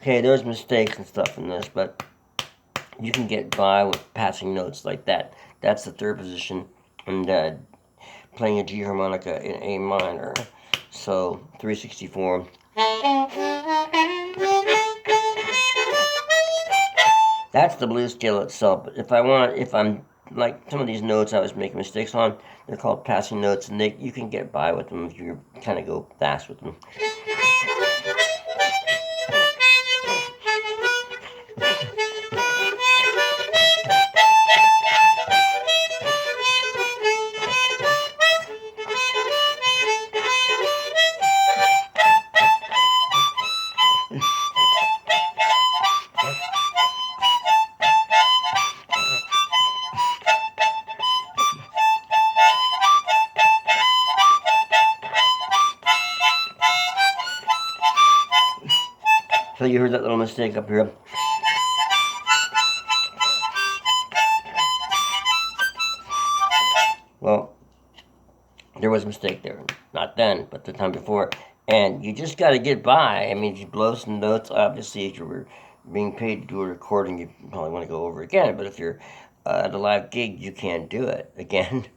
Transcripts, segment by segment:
Okay, there's mistakes and stuff in this, but you can get by with passing notes like that. That's the third position, and playing a G harmonica in A minor. So 364. That's the blues scale itself. But if I'm like some of these notes I was making mistakes on, they're called passing notes, and you can get by with them if you kind of go fast with them. So you heard that little mistake up here. Well, there was a mistake there. Not then, but the time before. And you just got to get by. I mean, if you blow some notes, obviously, if you were being paid to do a recording, you probably want to go over again. But if you're at a live gig, you can't do it again.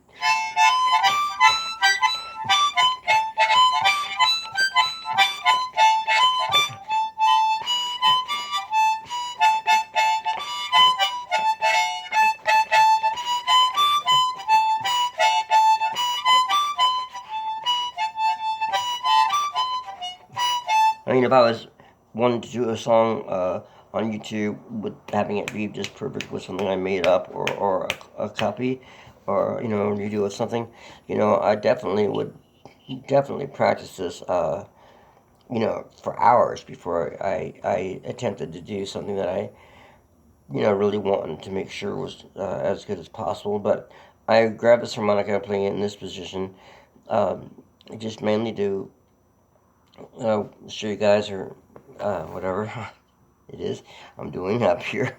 I mean, if I was wanting to do a song on YouTube with having it be just perfect with something I made up or a copy or, redo with something, I definitely would practice this, for hours before I attempted to do something that I, really wanted to make sure was as good as possible. But I grabbed this harmonica, playing it in this position, just mainly to show you guys, or whatever it is I'm doing up here.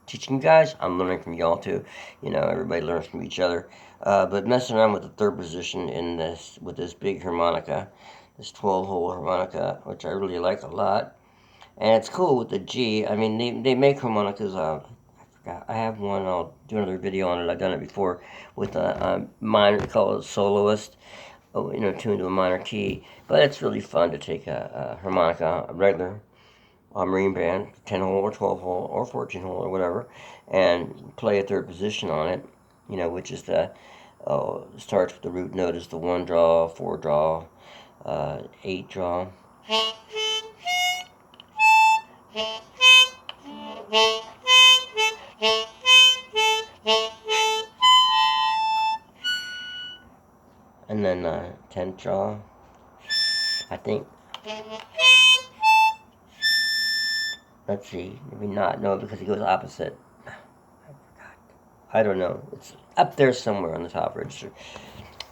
Teaching you guys, I'm learning from y'all too. Everybody learns from each other. But messing around with the third position in this, with this big harmonica, this 12-hole harmonica, which I really like a lot. And it's cool with the G. I mean, they make harmonicas, I forgot, I have one, I'll do another video on it, I've done it before, with a minor, called a soloist, tuned to a minor key. But it's really fun to take a harmonica, a regular marine band, 10-hole or 12-hole or 14-hole or whatever, and play a third position on it, which is the, starts with the root note is the 1 draw, 4 draw, 8 draw. And then 10th draw, I think. Let's see, maybe not. No, because it goes opposite. I forgot. I don't know. It's up there somewhere on the top register.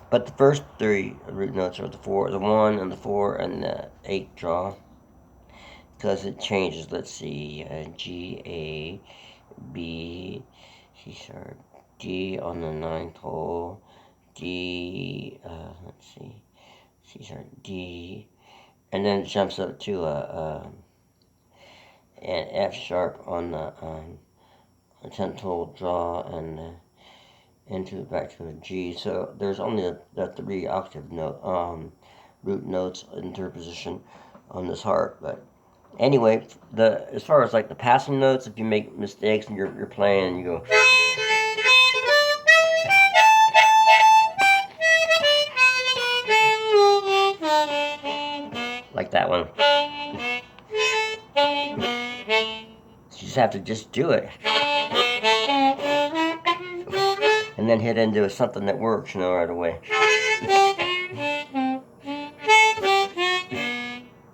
But the first 3 root notes are the 1 and the 4 and the 8 draw. Because it changes. Let's see, G, A, B, C sharp, D on the 9th hole, D, let's see, C sharp, D, and then it jumps up to an F sharp on the 10th hole draw, and back to a G. So there's only the 3 octave note, root notes in third position on this harp. But anyway, as far as like the passing notes, if you make mistakes and you're playing and you go like that one, you just have to do it, and then hit into something that works, right away.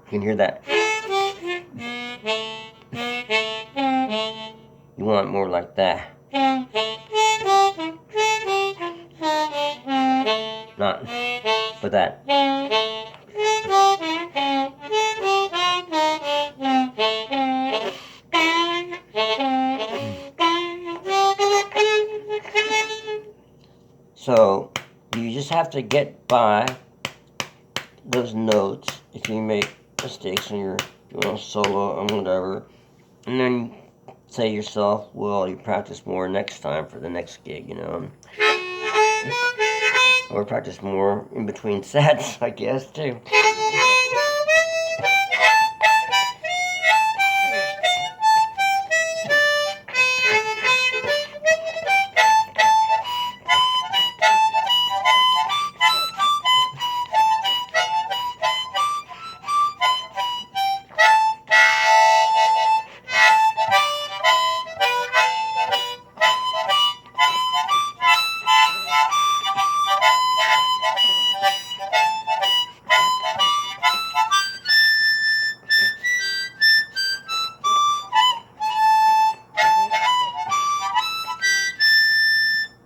You can hear that. You want more like that. Not for that. So you just have to get by those notes if you make mistakes on your doing a solo and whatever, and then say to yourself, well, you practice more next time for the next gig, or practice more in between sets, I guess, too.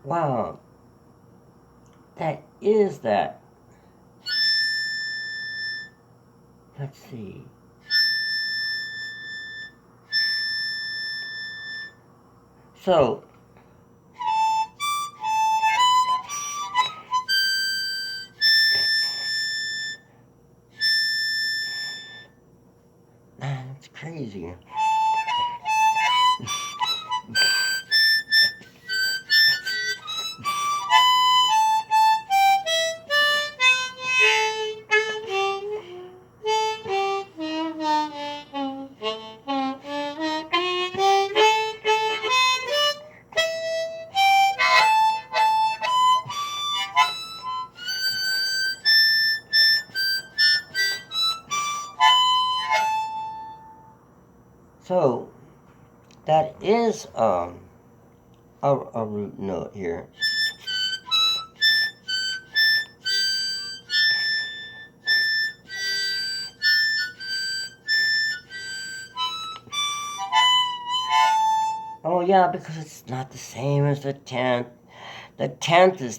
Wow, that is that. Let's see. So, man, it's crazy. So, that is a root note here. Oh yeah, because it's not the same as the 10th. The 10th is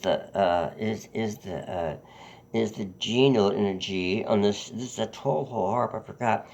the G note in a G on this. This is a 12-hole harp. I forgot.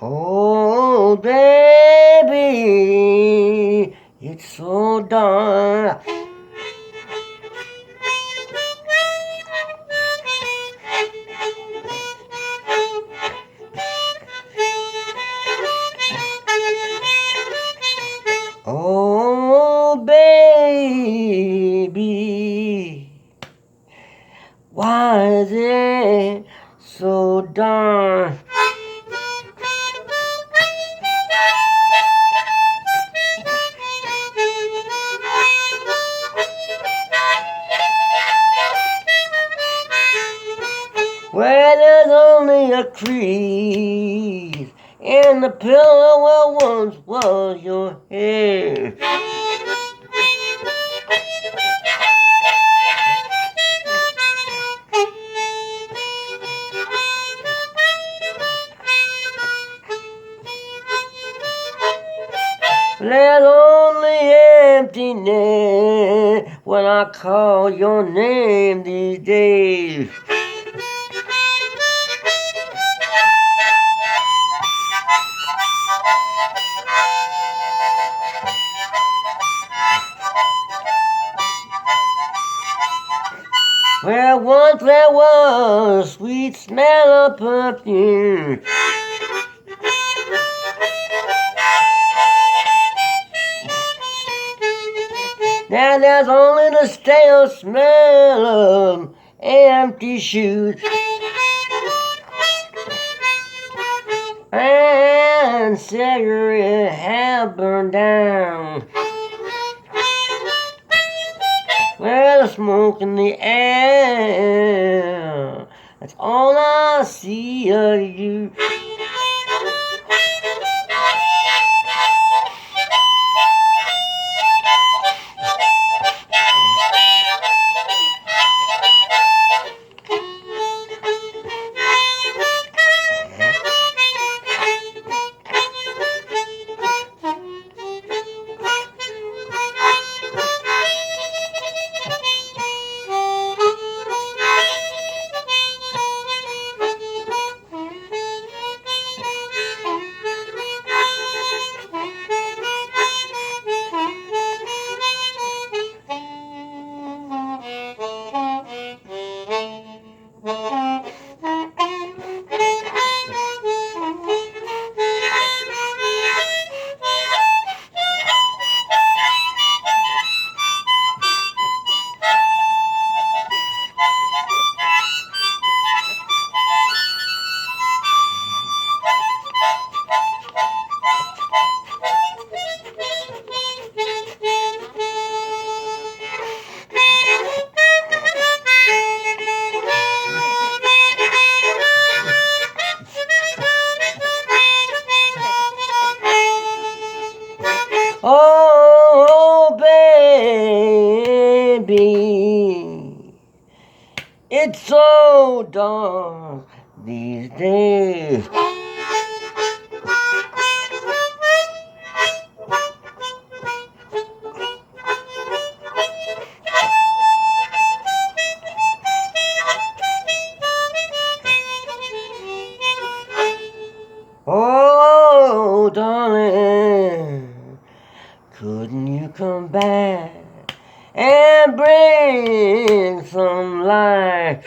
Oh, baby, it's so dark. the crease, and the pillow well once was your head. There's only emptiness when I call your name these days. Well, once there was a sweet smell of perfume. Now there's only the stale smell of empty shoes. And cigarette have burned down. Well, the smoke in the air, that's all I see of you. Oh, baby, it's so dark these days. Oh, darling, couldn't you come back and bring some light?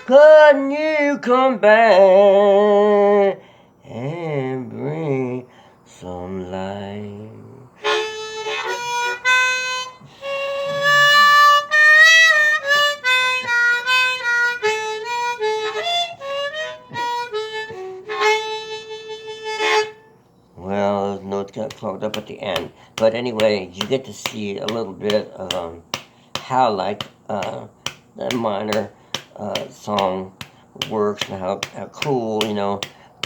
Couldn't you come back and bring some light? Well, those notes got clogged up at the end. But anyway, you get to see a little bit of how, like, that minor song works and how cool, you know,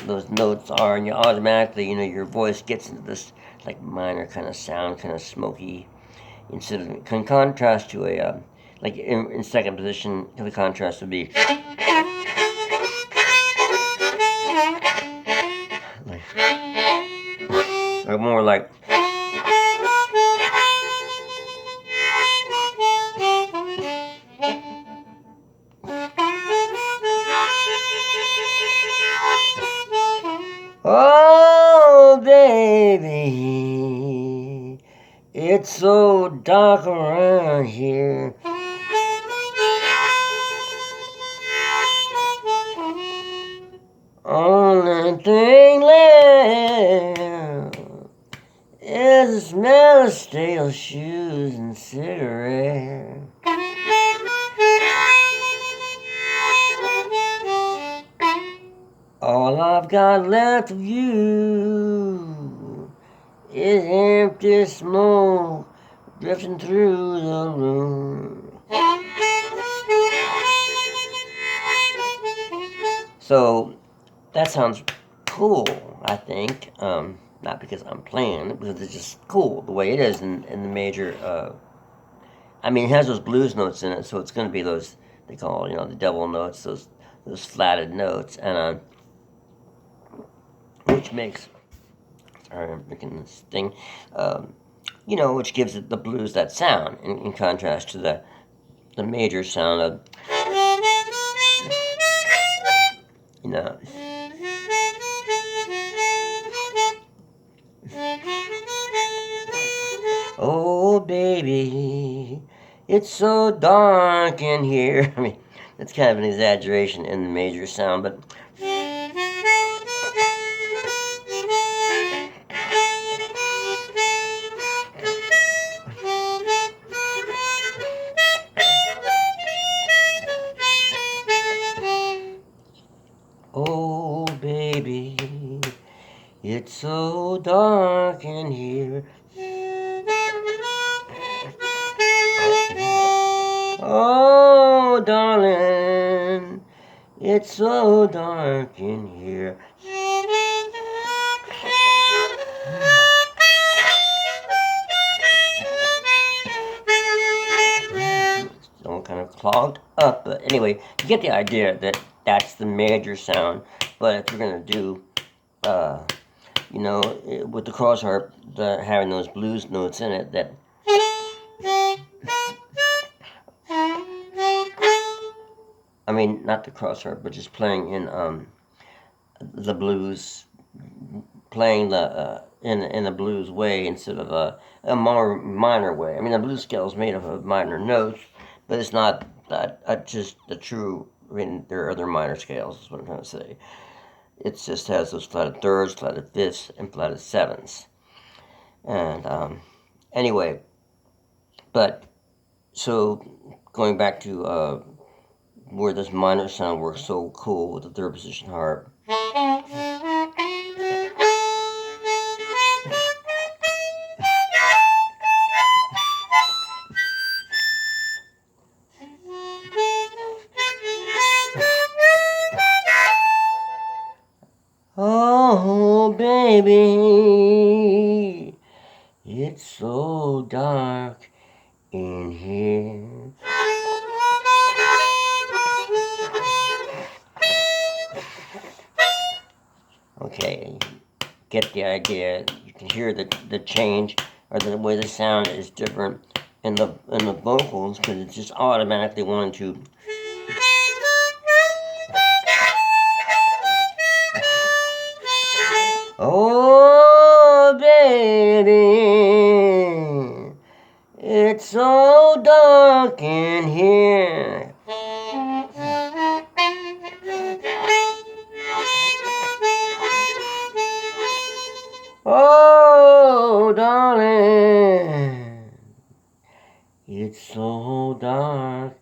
those notes are. And you automatically, you know, your voice gets into this, like, minor kind of sound, kind of smoky. Instead of, can contrast to a, like, in second position, the contrast would be... or more like... It's so dark around here. Only thing left is the smell of stale shoes and cigarettes. All I've got left of you is empty smoke drifting through the room. So that sounds cool, I think. Not because I'm playing it, because it's just cool the way it is in the major. I mean, it has those blues notes in it, so it's going to be those they call the double notes, those flatted notes, and which makes. Sorry, I'm making this thing. Which gives it the blues that sound in contrast to the major sound of you know. Oh, baby, it's so dark in here. I mean, that's kind of an exaggeration in the major sound, but. Oh, baby, it's so dark in here. Oh, darling, it's so dark in here. All kind of clogged up, but anyway, you get the idea that that's the major sound. But if you're gonna do, with the cross harp, having those blues notes in it, that I mean, not the cross harp, but just playing in the blues, playing the in a blues way instead of a more minor way. I mean, the blues scale is made of minor notes, but it's not just the true. I mean, there are other minor scales. Is what I'm trying to say. It just has those flatted thirds, flatted fifths, and flatted sevenths. And anyway, but so going back to where this minor sound works so cool with the third position harp. Oh, baby, it's so dark in here. Okay, get the idea. You can hear the change or the way the sound is different in the vocals because it's just automatically wanting to. Oh, baby, it's so dark in here. Oh, darling, it's so dark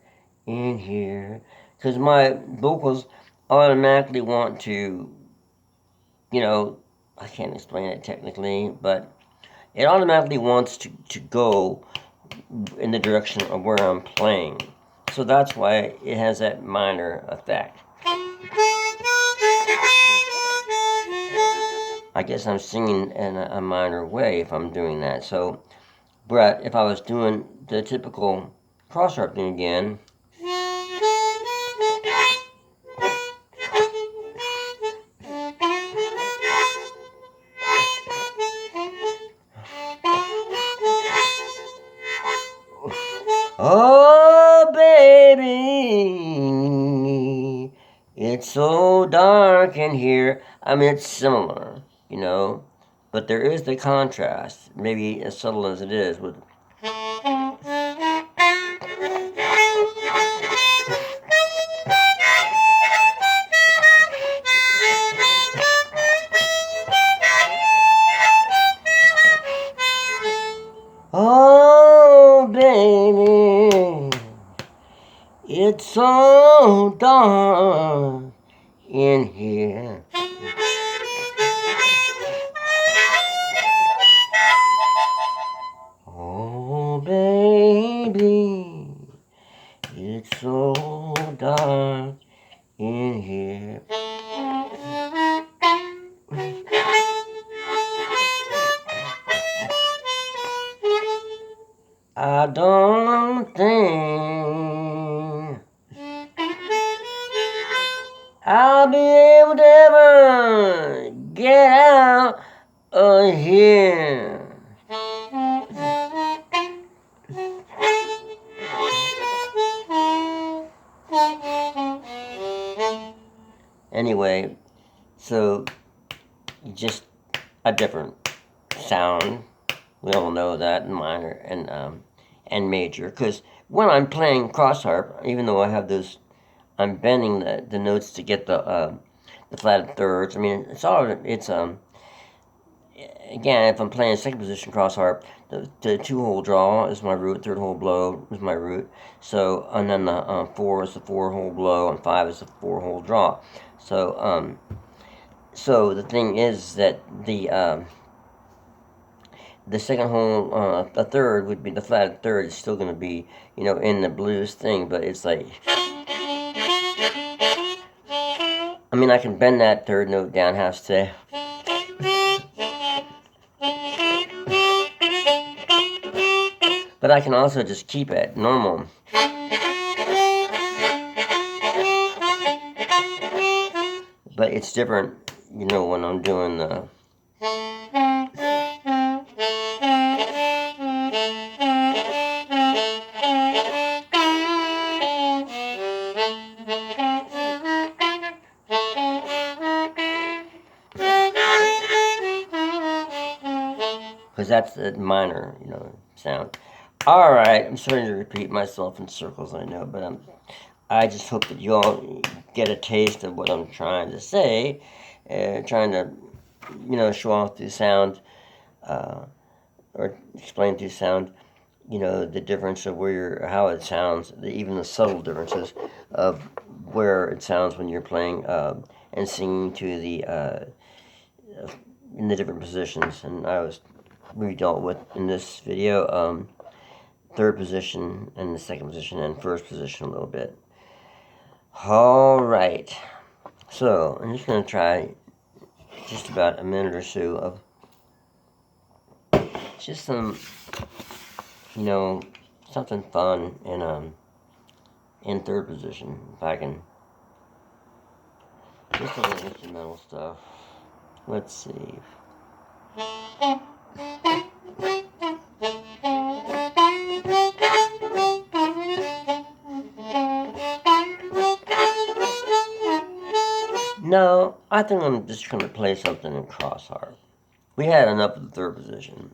in here. Because my vocals automatically want to, I can't explain it technically, but it automatically wants to go in the direction of where I'm playing. So that's why it has that minor effect. I guess I'm singing in a minor way if I'm doing that. So, but if I was doing the typical cross harp thing again, oh, baby, it's so dark in here. I mean, it's similar, But there is the contrast, maybe as subtle as it is, with oh, baby, it's so dark in here. Oh, baby, it's so dark in here. I don't think I'll be able to ever get out of here. Anyway, so just a different sound. We all know that in minor and major. Because when I'm playing cross harp, even though I have those, I'm bending the notes to get the flatted thirds. I mean, it's again, if I'm playing second position cross harp, the 2-hole draw is my root, 3rd hole blow is my root. So, and then the 4 is the 4-hole blow, and 5 is the 4-hole draw. So, so the thing is that the second hole, the third would be the flatted third is still going to be, you know, in the blues thing, but it's like, I mean, I can bend that third note down half step. But I can also just keep it normal. But it's different, you know, when I'm doing the... Because that's the minor, you know, sound. Alright, I'm starting to repeat myself in circles, I know, but I just hope that you all get a taste of what I'm trying to say, trying to, you know, show off through sound, or explain through sound, you know, the difference of how it sounds, even the subtle differences of where it sounds when you're playing and singing to the in the different positions. And we dealt with in this video 3rd position and the 2nd position and 1st position a little bit. Alright, so I'm just going to try just about a minute or so of just some, you know, something fun in 3rd position, if I can, just a little instrumental stuff. Let's see. No, I think I'm just going to play something in cross harp. We had enough of the 3rd position.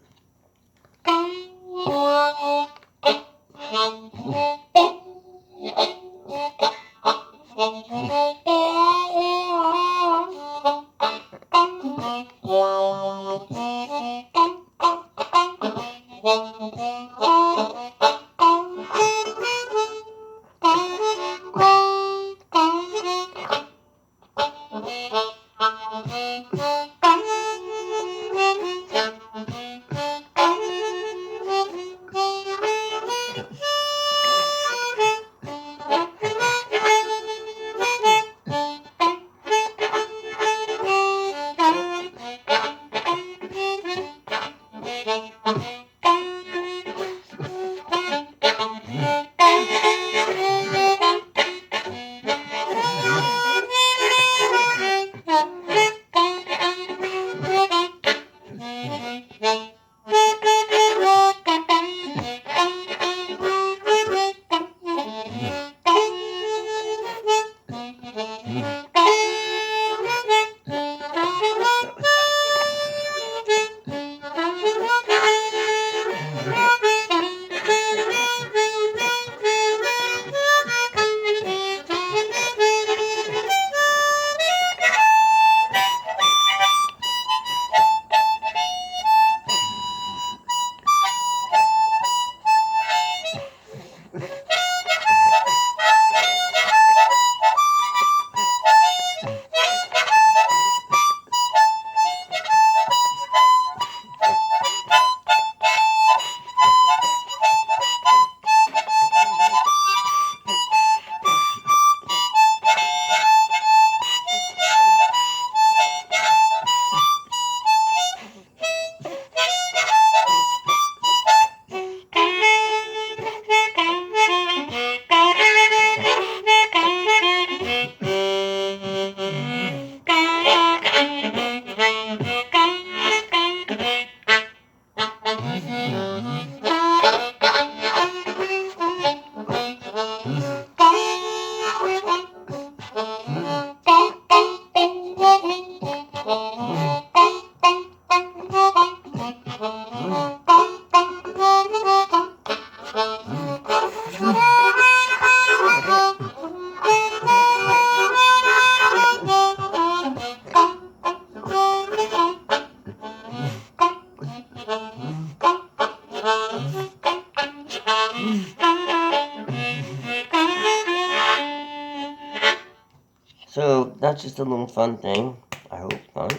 So that's just a little fun thing. I hope fun.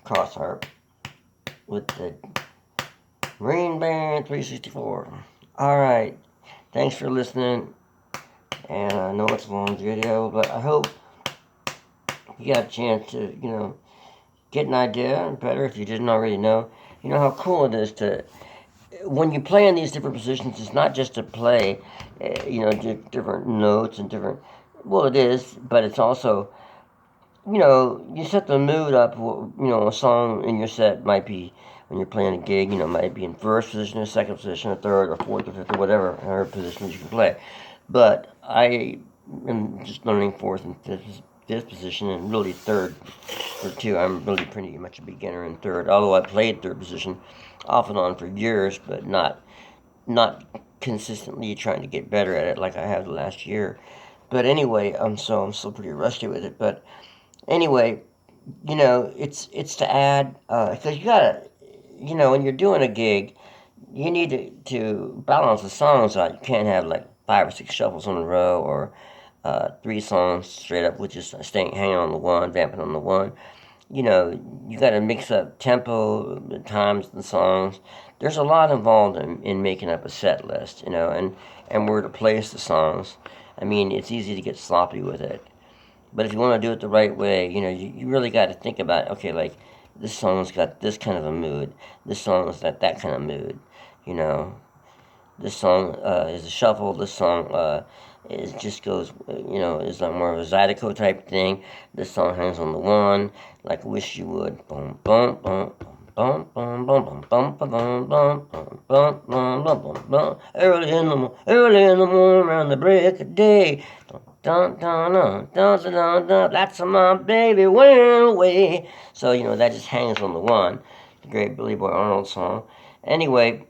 Cross Harp with the Marine Band 364. Alright. Thanks for listening. And I know it's a long video, but I hope you got a chance to, get an idea better if you didn't already know. You know how cool it is to, when you play in these different positions, it's not just to play, different notes and different, well, it is, but it's also, you set the mood up. A song in your set might be, when you're playing a gig, might be in first position, or second position, or third, or fourth, or fifth, or whatever, however positions you can play. But I am just learning fourth and fifth position, and really third for two. I'm really pretty much a beginner in third, although I played third position off and on for years, but not consistently trying to get better at it like I have the last year. But anyway, I'm still pretty rusty with it. But anyway, it's to add, because you gotta, when you're doing a gig, you need to balance the songs out. You can't have like 5 or 6 shuffles in a row, or 3 songs straight up with just hanging on the one, vamping on the one. You got to mix up tempo, the times, the songs. There's a lot involved in making up a set list, and where to place the songs. I mean, it's easy to get sloppy with it. But if you want to do it the right way, you really got to think about, okay, like, this song's got this kind of a mood. This song's got that kind of mood, you know. This song is a shuffle. This song it just goes, is like more of a Zydeco type thing. This song hangs on the one, like Wish You Would. Boom, boom, boom, boom, boom, boom, boom, boom, boom, boom, boom, boom, boom, boom, boom. Early in the morning, around the break of day. Dun, dun, dun, dun, dun, dun, dun, that's my baby went away. So, that just hangs on the one. The great Billy Boy Arnold song. Anyway,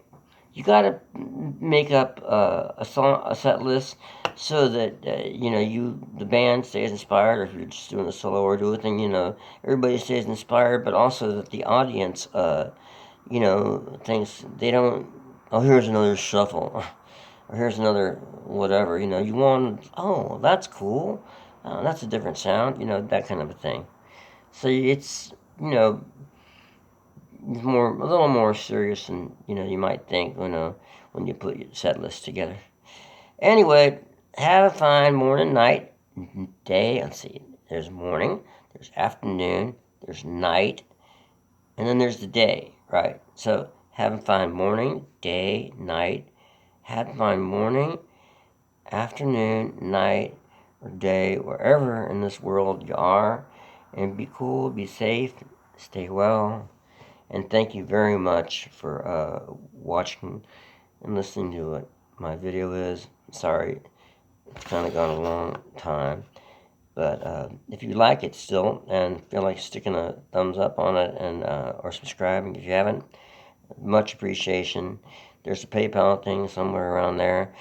you got to make up a set list so that the band stays inspired, or if you're just doing a solo or do a thing, everybody stays inspired, but also that the audience thinks they don't, oh, here's another shuffle, or here's another whatever, you want, oh, that's cool, that's a different sound, that kind of a thing. So it's a little more serious than you might think when you put your set list together. Anyway, have a fine morning, night, day. Let's see. There's morning, there's afternoon, there's night, and then there's the day, right? So have a fine morning, day, night. Have a fine morning, afternoon, night, or day, wherever in this world you are, and be cool, be safe, stay well. And thank you very much for watching and listening to what my video is. Sorry, it's kind of gone a long time. But if you like it still and feel like sticking a thumbs up on it, and or subscribing if you haven't, much appreciation. There's a PayPal thing somewhere around there,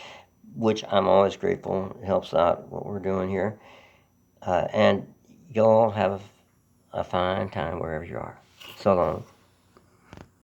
which I'm always grateful. It helps out what we're doing here. And y'all have a fine time wherever you are. So long.